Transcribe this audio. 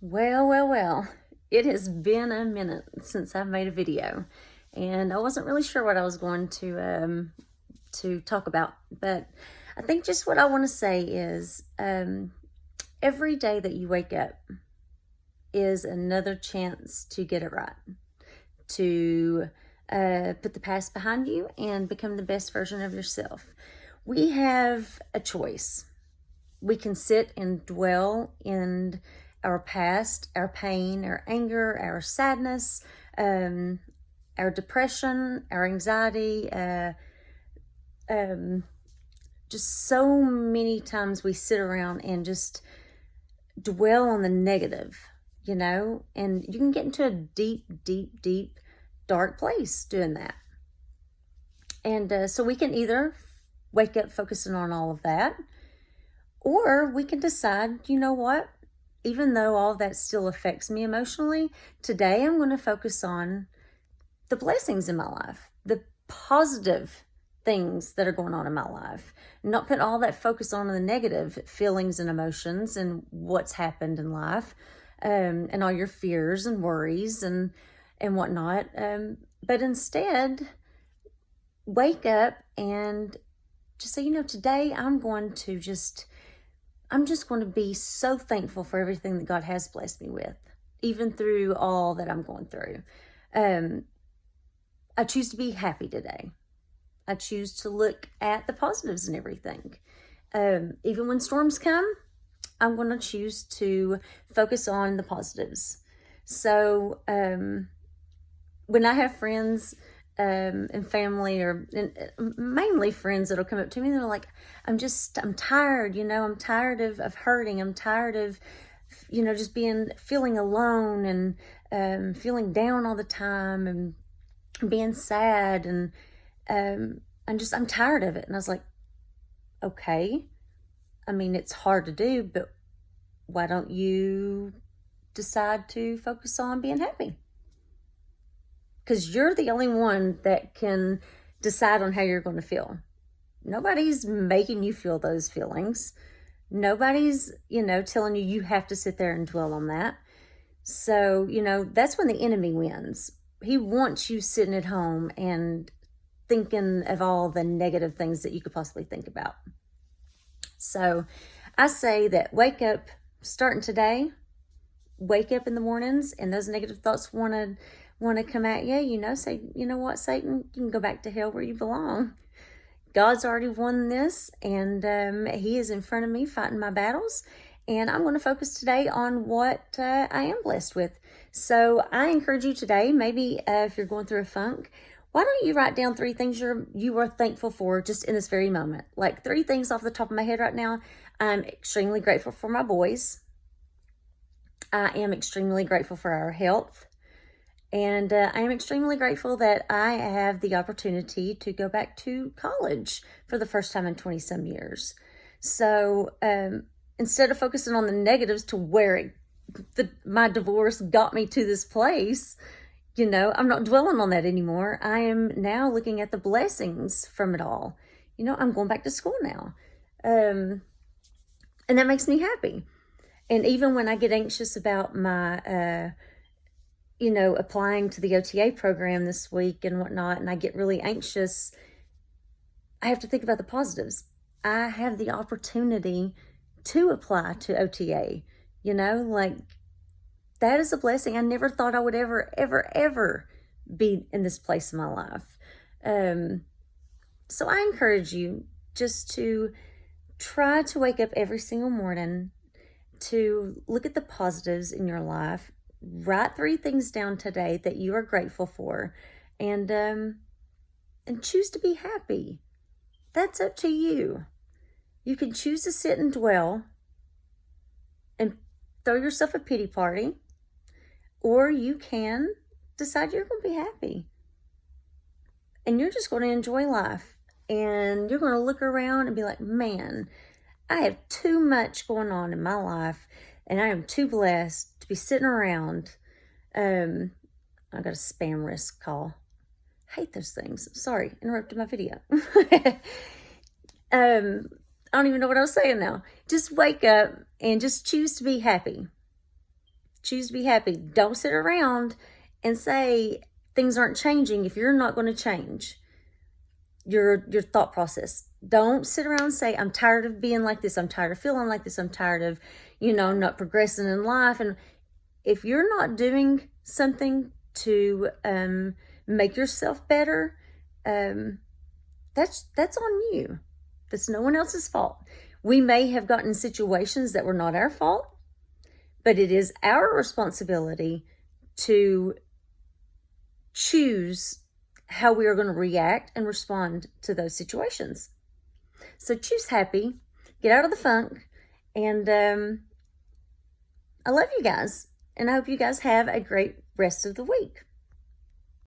Well. It has been a minute since I've made a video, and I wasn't really sure what I was going to talk about, but I think just what I want to say is every day that you wake up is another chance to get it right, to put the past behind you and become the best version of yourself. We have a choice. We can sit and dwell in our past, our pain, our anger, our sadness, our depression, our anxiety. Just so many times we sit around and just dwell on the negative, and you can get into a deep, dark place doing that. And so we can either wake up focusing on all of that, or we can decide, you know what? Even though all of that still affects me emotionally, today I'm going to focus on the blessings in my life, the positive things that are going on in my life, not put all that focus on the negative feelings and emotions and what's happened in life, and all your fears and worries and whatnot. But instead, wake up and just say, today I'm just going to be so thankful for everything that God has blessed me with, even through all that I'm going through. I choose to be happy today. I choose to look at the positives in everything. Even when storms come, I'm going to choose to focus on the positives. So when I have friends and family, or mainly friends, that'll come up to me and they're like, I'm tired, I'm tired of hurting. I'm tired of, just feeling alone and feeling down all the time and being sad. And I'm tired of it. And I was like, okay, I mean, it's hard to do, but why don't you decide to focus on being happy? Because you're the only one that can decide on how you're going to feel. Nobody's making you feel those feelings. Nobody's, telling you have to sit there and dwell on that. So, that's when the enemy wins. He wants you sitting at home and thinking of all the negative things that you could possibly think about. So I say that wake up, starting today, wake up in the mornings, and those negative thoughts want to come at you, say, you know what, Satan, you can go back to hell where you belong. God's already won this, and he is in front of me fighting my battles, and I'm going to focus today on what I am blessed with. So I encourage you today, maybe if you're going through a funk, why don't you write down 3 things you are thankful for just in this very moment? Like 3 things off the top of my head right now. I'm extremely grateful for my boys. I am extremely grateful for our health. And I am extremely grateful that I have the opportunity to go back to college for the first time in 20-some years. So instead of focusing on the negatives to where my divorce got me to this place, I'm not dwelling on that anymore. I am now looking at the blessings from it all. I'm going back to school now. And that makes me happy. And even when I get anxious about my applying to the OTA program this week and whatnot, and I get really anxious, I have to think about the positives. I have the opportunity to apply to OTA, that is a blessing. I never thought I would ever be in this place in my life. So I encourage you just to try to wake up every single morning, to look at the positives in your life. Write 3 things down today that you are grateful for, and choose to be happy. That's up to you. You can choose to sit and dwell and throw yourself a pity party, or you can decide you're going to be happy. And you're just going to enjoy life. And you're going to look around and be like, man, I have too much going on in my life, and I am too blessed to be sitting around. I got a spam risk call. I hate those things. Sorry, interrupted my video. I don't even know what I was saying now. Just wake up and just choose to be happy. Choose to be happy. Don't sit around and say things aren't changing if you're not going to change your thought process. Don't sit around and say, I'm tired of being like this. I'm tired of feeling like this. I'm tired of, not progressing in life. And if you're not doing something to make yourself better, that's on you. That's no one else's fault. We may have gotten situations that were not our fault, but it is our responsibility to choose how we are going to react and respond to those situations. So choose happy, get out of the funk, and I love you guys, and I hope you guys have a great rest of the week.